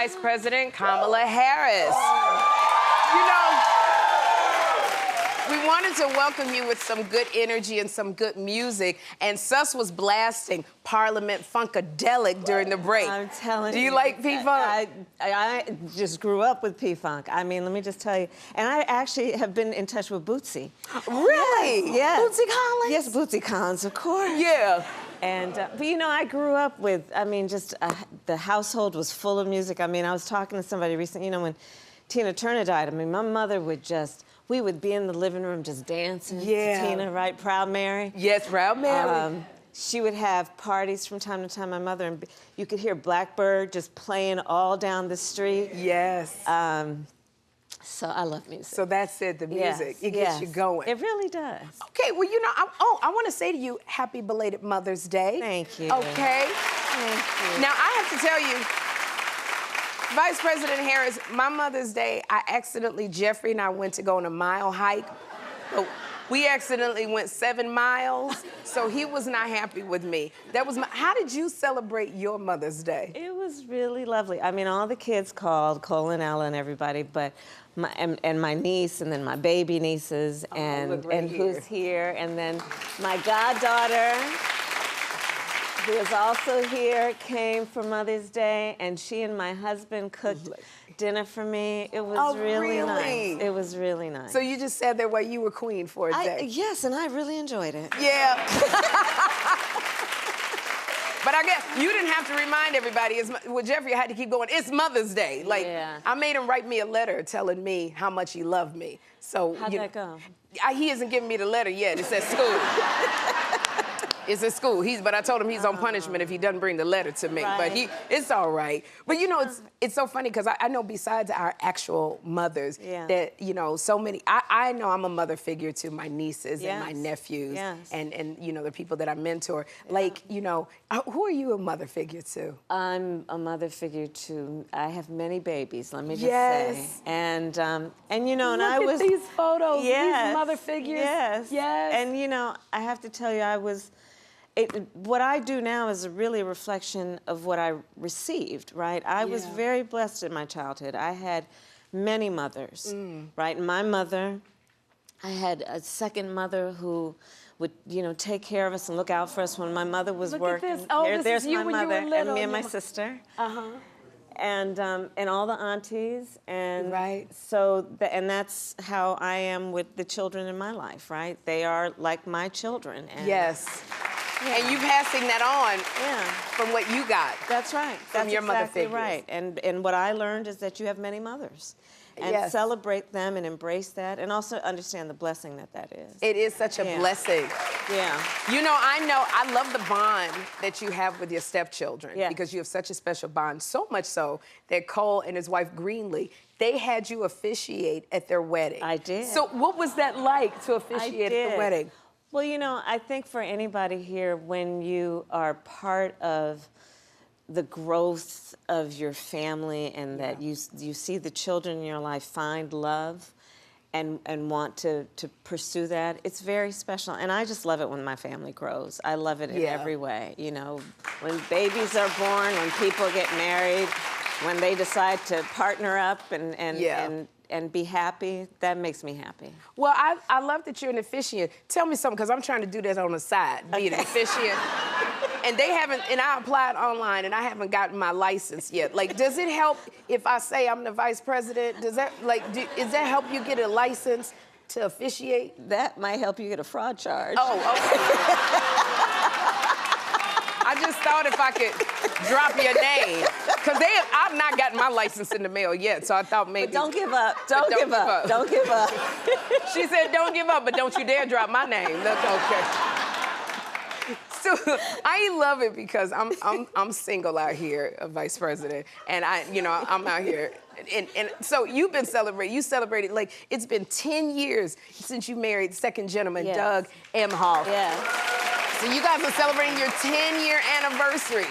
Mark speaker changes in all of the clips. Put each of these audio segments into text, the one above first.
Speaker 1: Vice President Kamala Harris. You know, we wanted to welcome you with some good energy and some good music, and Sus was blasting Parliament Funkadelic during the break.
Speaker 2: I'm telling you.
Speaker 1: Do you like P-Funk?
Speaker 2: I just grew up with P-Funk. I mean, let me just tell you. And I actually have been in touch with Bootsy.
Speaker 1: Really?
Speaker 2: Yes.
Speaker 1: Bootsy Collins?
Speaker 2: Yes, Bootsy Collins, of course.
Speaker 1: Yeah.
Speaker 2: And, but you know, I grew up with, I mean, just the household was full of music. I mean, I was talking to somebody recently, you know, when Tina Turner died, I mean, my mother would just, we would be in the living room just dancing to Tina, right? Proud Mary.
Speaker 1: Yes, Proud Mary.
Speaker 2: She would have parties from time to time, my mother, and you could hear Blackbird just playing all down the street.
Speaker 1: Yes.
Speaker 2: So I love music.
Speaker 1: So that's it, the music. It gets you going.
Speaker 2: It really does.
Speaker 1: Okay, well, you know, I want to say to you, happy belated Mother's Day.
Speaker 2: Thank you.
Speaker 1: Okay?
Speaker 2: Thank you.
Speaker 1: Now, I have to tell you, Vice President Harris, my Mother's Day, Jeffrey and I went to go on a mile hike. But we accidentally went 7 miles, so he was not happy with me. That was how did you celebrate your Mother's Day?
Speaker 2: It was really lovely. I mean, all the kids called, Cole and Ella and everybody, but and my niece, and then my baby nieces, and who's here, and then my goddaughter, who is also here, came for Mother's Day, and she and my husband cooked dinner for me. It was really nice. It was really nice.
Speaker 1: So you just sat there while you were queen for a day?
Speaker 2: Yes, and I really enjoyed it.
Speaker 1: Yeah. But I guess you didn't have to remind everybody. Well, Jeffrey, I had to keep going. It's Mother's Day. Like, I made him write me a letter telling me how much he loved me. So
Speaker 2: how'd that go?
Speaker 1: He hasn't given me the letter yet. It's at school. It's at school. But I told him he's on punishment if he doesn't bring the letter to me. But it's all right. But you know, it's so funny because I know besides our actual mothers that, you know, so many, I know I'm a mother figure to my nieces and my nephews and, you know, the people that I mentor. Like, you know, who are you a mother figure to?
Speaker 2: I'm a mother figure to, I have many babies, let me just say. And you know, and I was.
Speaker 1: Look at these photos, these mother figures.
Speaker 2: Yes. And you know, I have to tell you, what I do now is really a reflection of what I received, right? I was very blessed in my childhood. I had many mothers, right? My mother, I had a second mother who would, you know, take care of us and look out for us when my mother was working.
Speaker 1: At this. Oh,
Speaker 2: there's my mother and me and my
Speaker 1: little.
Speaker 2: sister. And all the aunties, and
Speaker 1: so
Speaker 2: and that's how I am with the children in my life, right? They are like my children. And
Speaker 1: and you passing that on from what you got.
Speaker 2: That's right.
Speaker 1: From your mother figures.
Speaker 2: Right. And what I learned is that you have many mothers. And celebrate them and embrace that, and also understand the blessing that is.
Speaker 1: It is such a blessing. You know, I love the bond that you have with your stepchildren because you have such a special bond, so much so that Cole and his wife Greenlee, they had you officiate at their wedding.
Speaker 2: I did.
Speaker 1: So what was that like to officiate at the wedding?
Speaker 2: Well, you know, I think for anybody here, when you are part of the growth of your family and that you see the children in your life find love and want to pursue that, it's very special. And I just love it when my family grows. I love it in every way. You know, when babies are born, when people get married, when they decide to partner up and be happy, that makes me happy.
Speaker 1: Well, I love that you're an officiant. Tell me something, because I'm trying to do that on the side, be an officiant. And they haven't, and I applied online, and I haven't gotten my license yet. Like, does it help if I say I'm the vice president? Does that, does that help you get a license to officiate?
Speaker 2: That might help you get a fraud charge.
Speaker 1: Oh, okay. I just thought if I could drop your name. Because I've not gotten my license in the mail yet, so I thought maybe.
Speaker 2: But don't give up. Don't give up. Don't give up.
Speaker 1: She said, don't give up, but don't you dare drop my name. That's okay. So I love it because I'm single out here, Vice President, and I'm out here. And so you've been celebrating. You celebrated, like, it's been 10 years since you married second gentleman, Doug Emhoff. So you guys are celebrating your 10-year anniversary.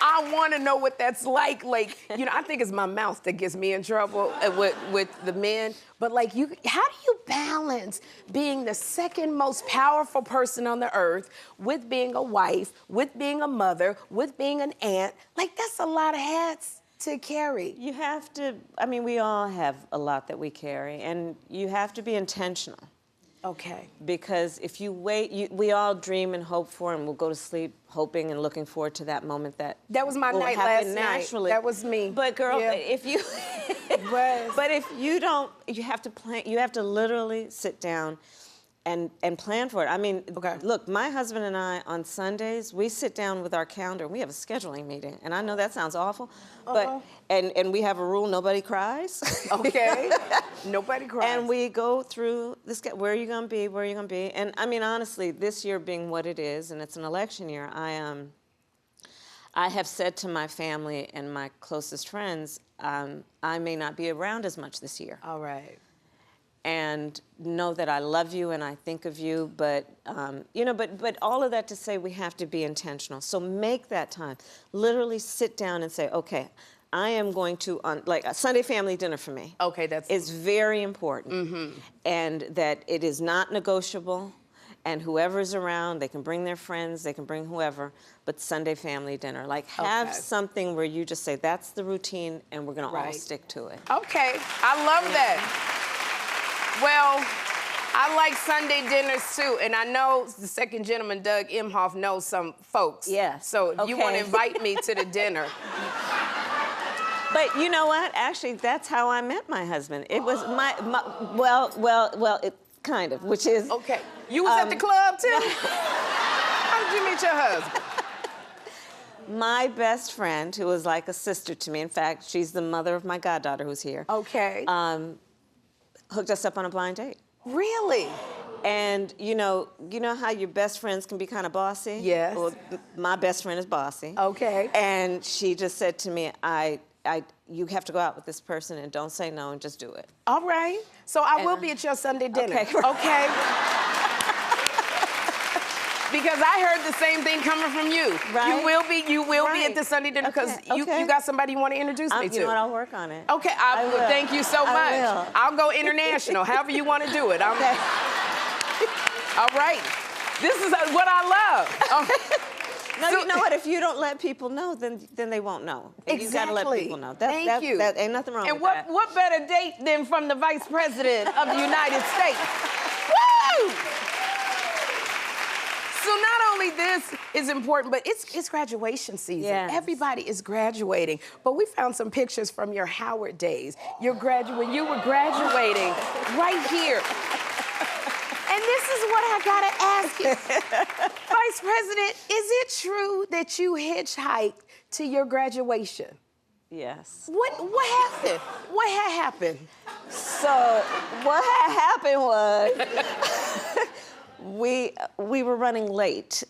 Speaker 1: I want to know what that's like. Like, you know, I think it's my mouth that gets me in trouble with the men. But, like, how do you balance being the second most powerful person on the earth with being a wife, with being a mother, with being an aunt? Like, that's a lot of hats. to carry?
Speaker 2: You have to, I mean, we all have a lot that we carry, and you have to be intentional.
Speaker 1: Okay.
Speaker 2: Because if you wait, we all dream and hope for, and we'll go to sleep hoping and looking forward to that moment that
Speaker 1: was my
Speaker 2: will
Speaker 1: night
Speaker 2: happen
Speaker 1: last
Speaker 2: naturally.
Speaker 1: night. That was me.
Speaker 2: But girl,
Speaker 1: Yeah.
Speaker 2: if you, but if you don't, you have to plan. You have to literally sit down and plan for it. I mean,
Speaker 1: Okay.
Speaker 2: look, my husband and I on Sundays, we sit down with our calendar. We have a scheduling meeting, and I know that sounds awful, but and we have a rule: nobody cries.
Speaker 1: Okay. Nobody cries.
Speaker 2: And we go through this. Where are you going to be? Where are you going to be? And I mean, honestly, this year being what it is, and it's an election year, I have said to my family and my closest friends, I may not be around as much this year.
Speaker 1: All right.
Speaker 2: And know that I love you and I think of you, but you know, but all of that to say we have to be intentional. So make that time. Literally sit down and say, okay, I am going to like a Sunday family dinner for me.
Speaker 1: Okay, is
Speaker 2: very important, and that it is not negotiable. And whoever's around, they can bring their friends, they can bring whoever, but Sunday family dinner. Like have something where you just say, that's the routine and we're gonna all stick to it.
Speaker 1: Okay, I love that. Well, I like Sunday dinners too, and I know the second gentleman, Doug Imhoff, knows some folks.
Speaker 2: Yes.
Speaker 1: So if you want to invite me to the dinner.
Speaker 2: But you know what? Actually, that's how I met my husband. It was it kind of, which is...
Speaker 1: Okay. You was at the club too? How did you meet your husband?
Speaker 2: My best friend, who was like a sister to me, in fact, she's the mother of my goddaughter who's here.
Speaker 1: Okay.
Speaker 2: Hooked us up on a blind date.
Speaker 1: Really?
Speaker 2: And you know how your best friends can be kind of bossy?
Speaker 1: Yes.
Speaker 2: Well, my best friend is bossy.
Speaker 1: Okay.
Speaker 2: And she just said to me, you have to go out with this person and don't say no and just do it.
Speaker 1: All right. So I will be at your Sunday dinner.
Speaker 2: Okay.
Speaker 1: Okay. Because I heard the same thing coming from you.
Speaker 2: Right.
Speaker 1: You will be at the Sunday dinner because you got somebody you want to introduce me to.
Speaker 2: You know what, I'll work on it.
Speaker 1: Okay, I will. Thank you so much.
Speaker 2: I will.
Speaker 1: I'll go international, however you want to do it.
Speaker 2: Okay.
Speaker 1: All right. This is what I love.
Speaker 2: No, you know what? If you don't let people know, then they won't know.
Speaker 1: Exactly.
Speaker 2: You gotta let people know.
Speaker 1: Thank you.
Speaker 2: That ain't nothing wrong with that.
Speaker 1: And what better date than from the Vice President of the United States? Woo! So not only this is important, but it's graduation season.
Speaker 2: Yes.
Speaker 1: Everybody is graduating. But we found some pictures from your Howard days. You were graduating right here. And this is what I gotta ask you. Vice President, is it true that you hitchhiked to your graduation?
Speaker 2: Yes.
Speaker 1: What happened? What had happened?
Speaker 2: So what had happened was we were running late.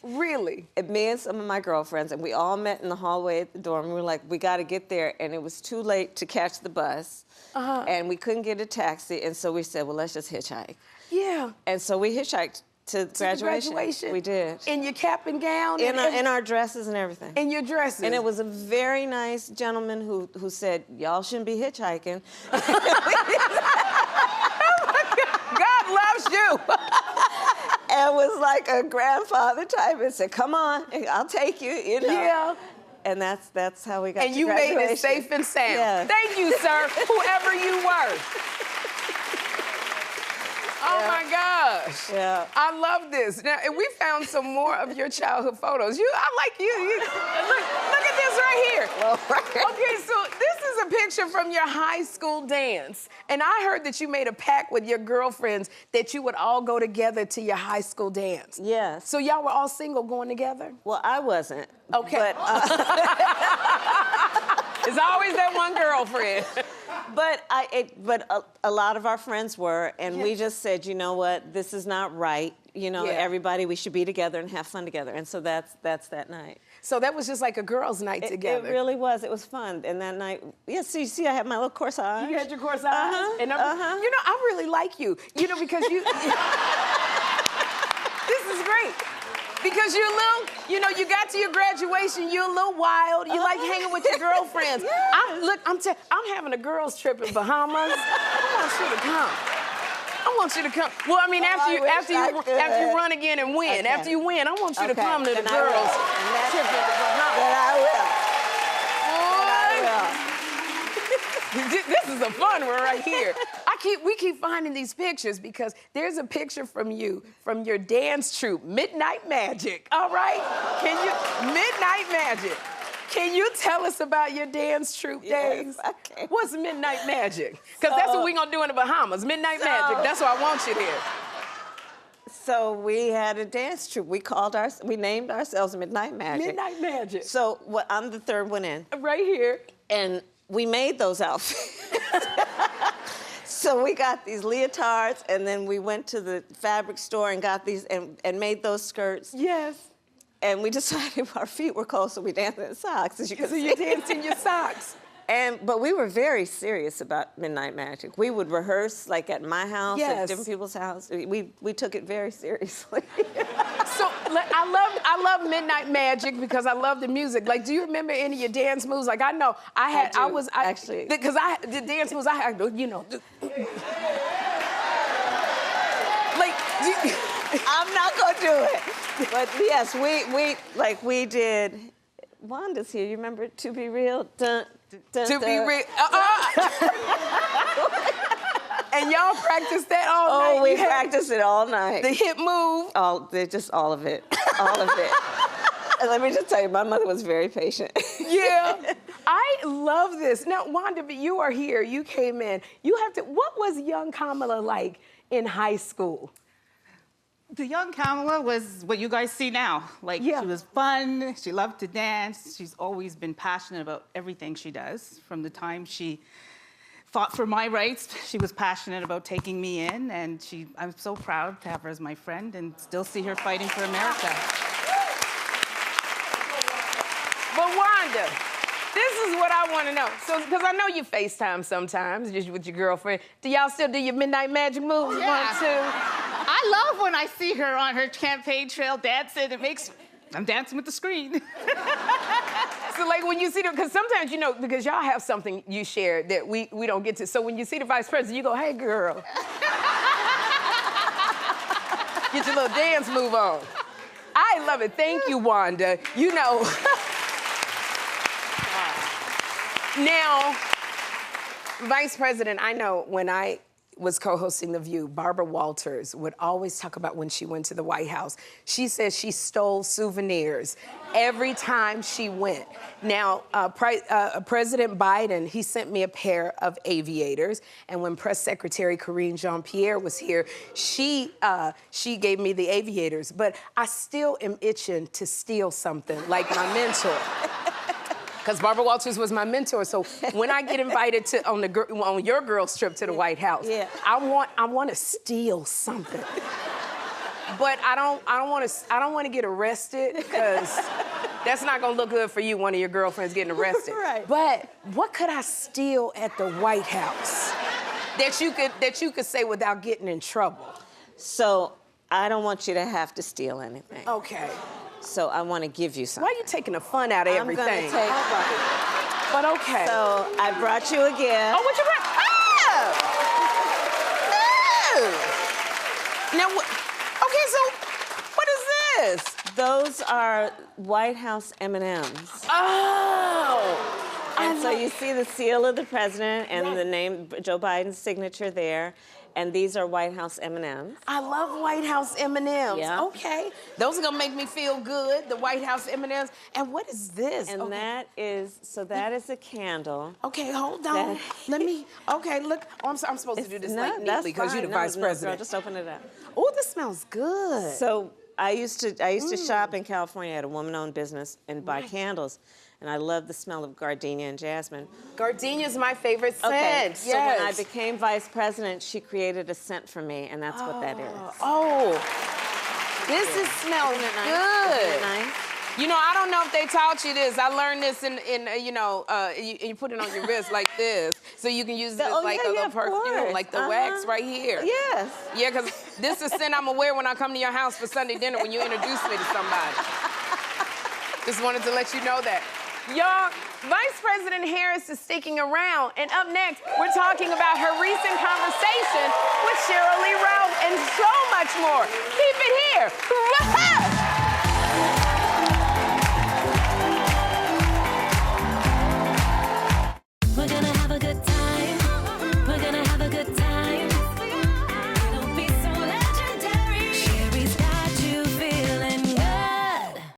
Speaker 1: Really?
Speaker 2: And me and some of my girlfriends, and we all met in the hallway at the dorm. We were like, we got to get there, and it was too late to catch the bus, and we couldn't get a taxi, and so we said, well, let's just hitchhike.
Speaker 1: Yeah.
Speaker 2: And so we hitchiked to graduation.
Speaker 1: Graduation?
Speaker 2: We did.
Speaker 1: In your cap and gown?
Speaker 2: In our dresses and everything.
Speaker 1: In your dresses?
Speaker 2: And it was a very nice gentleman who said, y'all shouldn't be hitchhiking.
Speaker 1: God loves you.
Speaker 2: And was like a grandfather type and said, come on, I'll take you, you know.
Speaker 1: Yeah.
Speaker 2: And that's how we got
Speaker 1: and
Speaker 2: to
Speaker 1: you
Speaker 2: graduation.
Speaker 1: made it safe and sound.
Speaker 2: Yes.
Speaker 1: Thank you, sir, whoever you were. Oh my gosh.
Speaker 2: Yeah.
Speaker 1: I love this. Now, and we found some more of your childhood photos. I like you. Look at this right here.
Speaker 2: Well, right.
Speaker 1: Okay, so this is a picture from your high school dance. And I heard that you made a pact with your girlfriends that you would all go together to your high school dance.
Speaker 2: Yes.
Speaker 1: So y'all were all single going together?
Speaker 2: Well, I wasn't.
Speaker 1: Okay.
Speaker 2: But,
Speaker 1: it's always that one girlfriend.
Speaker 2: But a lot of our friends were, and we just said, you know what, this is not right. You know, everybody, we should be together and have fun together. And so that's that night.
Speaker 1: So that was just like a girls' night together.
Speaker 2: It really was. It was fun. And that night, see, I had my little corsage.
Speaker 1: You had your corsage? And you know, I really like you. You know, because you... This is great. Because you're a little, you know, you got to your graduation, you're a little wild, you like hanging with your girlfriends.
Speaker 2: Yes.
Speaker 1: I'm having a girls' trip in Bahamas. I want you to come. Well, I mean, after you run again and win,
Speaker 2: okay.
Speaker 1: after you win, I want you to come to the girls' trip in Bahamas.
Speaker 2: Then I will.
Speaker 1: This is a fun one right here. We keep finding these pictures because there's a picture from you, from your dance troupe, Midnight Magic, all right? Midnight Magic. Can you tell us about your dance troupe days?
Speaker 2: Yes, I can.
Speaker 1: What's Midnight Magic? Because that's what we're gonna do in the Bahamas, Midnight Magic. That's what I want you there.
Speaker 2: So we had a dance troupe. We named ourselves Midnight Magic.
Speaker 1: Midnight Magic.
Speaker 2: So I'm the third one in.
Speaker 1: Right here.
Speaker 2: And we made those outfits. So we got these leotards, and then we went to the fabric store and got these and made those skirts.
Speaker 1: Yes.
Speaker 2: And we decided our feet were cold, so we danced in socks, as you can see.
Speaker 1: So you danced in your socks.
Speaker 2: But we were very serious about Midnight Magic. We would rehearse like at my house, at different people's house. We took it very seriously.
Speaker 1: So I love Midnight Magic because I love the music. Like, do you remember any of your dance moves? Like, I know
Speaker 2: actually.
Speaker 1: Because the dance moves I had, you know. Like,
Speaker 2: I'm not gonna do it. But yes, we did. Wanda's here. You remember To Be Real? Dun, dun,
Speaker 1: To
Speaker 2: dun.
Speaker 1: Be Real. And y'all practiced that all night?
Speaker 2: Oh, we practiced it all night.
Speaker 1: The hip move?
Speaker 2: Just all of it. All of it. And let me just tell you, my mother was very patient.
Speaker 1: Yeah. I love this. Now, Wanda, but you are here. You came in. What was young Kamala like in high school?
Speaker 3: The young Kamala was what you guys see now. Like, she was fun, she loved to dance, she's always been passionate about everything she does. From the time she fought for my rights, she was passionate about taking me in, and I'm so proud to have her as my friend and still see her fighting for America.
Speaker 1: But Wanda, this is what I want to know. So, because I know you FaceTime sometimes, just with your girlfriend. Do y'all still do your Midnight Magic moves?
Speaker 3: Yeah.
Speaker 1: 1, 2.
Speaker 3: I love when I see her on her campaign trail dancing. I'm dancing with the screen.
Speaker 1: So like when you see them, because sometimes, you know, because y'all have something you share that we don't get to. So when you see the vice president, you go, hey, girl. Get your little dance move on. I love it. Thank you, Wanda. You know. Now, Vice President, I know when I was co-hosting The View, Barbara Walters would always talk about when she went to the White House. She says she stole souvenirs every time she went. Now, President Biden, he sent me a pair of aviators, and when Press Secretary Karine Jean-Pierre was here, she gave me the aviators, but I still am itching to steal something like my mentor. Because Barbara Walters was my mentor, so when I get invited to on your girls' trip to the White House, I want to steal something. But I don't want to get arrested because that's not gonna look good for you. One of your girlfriends getting arrested.
Speaker 2: Right.
Speaker 1: But what could I steal at the White House that you could say without getting in trouble?
Speaker 2: So I don't want you to have to steal anything.
Speaker 1: Okay.
Speaker 2: So I want to give you something.
Speaker 1: Why are you taking the fun out of everything?
Speaker 2: I'm gonna take.
Speaker 1: All right. But okay.
Speaker 2: So I brought you a gift.
Speaker 1: Oh, what you brought? Oh! Now, okay, so what is this?
Speaker 2: Those are White House M&Ms.
Speaker 1: Oh!
Speaker 2: And so you see the seal of the president and the name, Joe Biden's signature there. And these are White House M&Ms.
Speaker 1: I love White House M&Ms.
Speaker 2: Yeah.
Speaker 1: Okay. Those are gonna make me feel good, the White House M&Ms. And what is this?
Speaker 2: And that is a candle.
Speaker 1: Okay, hold on. Okay, look. Oh, I'm supposed to do this like neatly because you're the vice president.
Speaker 2: Girl, just open it up.
Speaker 1: Oh, this smells good.
Speaker 2: So I used to shop in California. I had a woman-owned business and buy candles. And I love the smell of gardenia and jasmine.
Speaker 1: Gardenia's my favorite scent.
Speaker 2: Okay, so
Speaker 1: yes.
Speaker 2: when I became vice president, she created a scent for me, and that's what that is.
Speaker 1: Oh, this smells good.
Speaker 2: Isn't it nice?
Speaker 1: You know, I don't know if they taught you this. I learned this in you put it on your wrist like this, so you can use this like a little perfume, like the wax right here.
Speaker 2: Yes.
Speaker 1: Yeah, because this is scent I'm gonna wear when I come to your house for Sunday dinner when you introduce me to somebody. Just wanted to let you know that. Y'all, Vice President Harris is sticking around, and up next, we're talking about her recent conversation with Sherri and so much more. Keep it here.